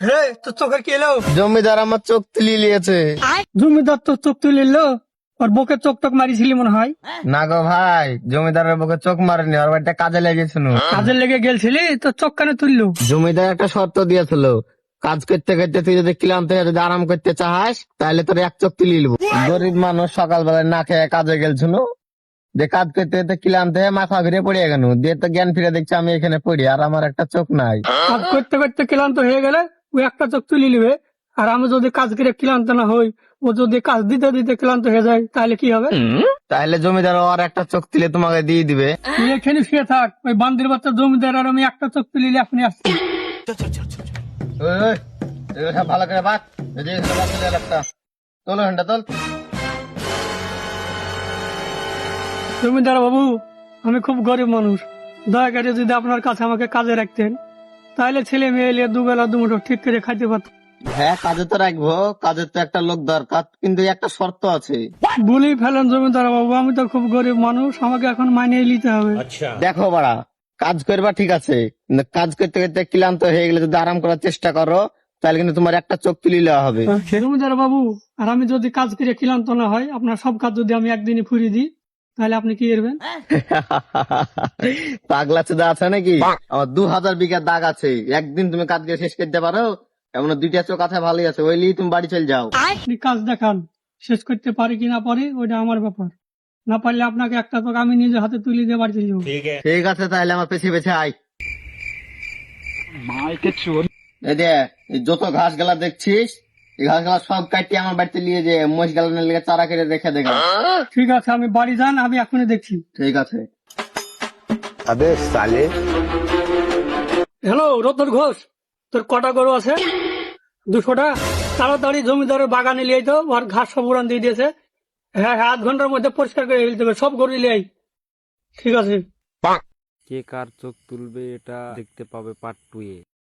রে তোর চোখের কি এলো? জমিদার আমার চোখ তুলি লিয়েছে। জমিদার তোর চোখ তুলে নিল? ওর বুকে চোখ টোক মারিছিলি মনে হয়। না গো ভাই, জমিদারের বুকে চোখ মারেনি, ওর বাড়িটা কাজে লেগেছিল। কাজে লেগে গেলছিলি তোর চোখ কেন তুললো? জমিদার একটা শর্ত দিয়েছিল, কাজ করতে করতে তুই যদি ক্লান্ত হয়ে যদি আরাম করতে চাস তাহলে তোর এক চোখ তুলি নিবো। গরিব মানুষ সকালবেলায় না খেয়ে কাজে গেলছিল, যে কাজ করতে করতে ক্লান্ত হয়ে মাথা ঘুরে পড়ে গেল, দিয়ে তো জ্ঞান ফিরে দেখছি আমি এখানে পড়ি আর আমার একটা চোখ নাই। কাজ করতে করতে ক্লান্ত হয়ে গেলে ও একটা চোখ তুলে নিবে, আর আমি যদি কাজ করে ক্লান্ত না হই, ও যদি কাজ দিতে দিতে ক্লান্ত হয়ে যায় তাহলে কি হবে? তাহলে জমিদার আর একটা চোখ তুলে তোমাকে দিয়ে দিবে। তুই এখানে শুয়ে থাক, ওই বান্দির বাচ্চা জমিদার আর আমি একটা চোখ তুলিলে আপনি আসছি। ওই, ওই, এগুলো সব ভালো করে বাক, এই যে এখানে বাক চলে এলো একটা। তোল ঘন্টা তোল। জমিদার বাবু, আমি খুব গরিব মানুষ, দয়া করে যদি আপনার কাছে আমাকে কাজে রাখতেন তাহলে ছেলে মেয়ে এলে দুবেলা দুমুঠো ঠিক করে খাইতে পারতাম। হ্যাঁ, কাজে তো রাখবো, কাজের তো একটা লোক দরকার, কিন্তু একটা শর্ত আছে। বলি ফেলেন জমিদার বাবু, আমি তো খুব গরিব মানুষ, আমাকে এখন মানিয়ে নিতে হবে। দেখো বাড়া, কাজ করবা ঠিক আছে, কিন্তু কাজ করতে করতে ক্লান্ত হয়ে গেলে যদি আরাম করার চেষ্টা করো তাহলে কিন্তু তোমার একটা চোখ তুলে নেওয়া হবে। জমিদার বাবু, আর আমি যদি কাজ করে ক্লান্ত না হয়, আপনার সব কাজ যদি আমি একদিনে ফুরিয়ে দিই তাহলে আপনি কি করবেন? পাগলা চোদা আছে নাকি? আমার 2000 বিঘা দাগ আছে, একদিন তুমি কাজ করে শেষ করতে পারো? এমন দুইটা চোখ আছে, ভালোই আছে, ওই নিয়ে তুমি বাড়ি চলে যাও। আপনি কাজ দেখান, শেষ করতে পারি কি না পারি ওইটা আমার ব্যাপার, না পারলে আপনাকে একটা চোখ আমি নিজে হাতে তুলে দিয়ে বাড়ি চলে যাবো। ঠিক আছে, তাহলে আমার পেছে পেছে আয়। এই দে, এই যত ঘাস গেলা দেখছিস, এই ঘাস গেলা সব কাটিয়ে আমার বাড়িতে নিয়ে যে মোষ গালানোর লেগে চারা কেটে রেখে দেখা। ঠিক আছে, আমি বাড়ি যান, আমি এখনই দেখছি। ঠিক আছে। হ্যালো রতন ঘোষ, তোর কটা গরু আছে? 200টা। তাড়াতাড়ি জমিদারের বাগানে নিয়ে তো, আর ঘাস সব উড়ান দিয়ে দিয়েছে। হ্যাঁ হ্যাঁ, 8 ঘন্টার মধ্যে পরিষ্কার করে ফেলতে হবে, সব গরু নিয়ে আই। ঠিক আছে। কে কার চোখ তুলবে এটা দেখতে পাবে পার্ট 2 এ।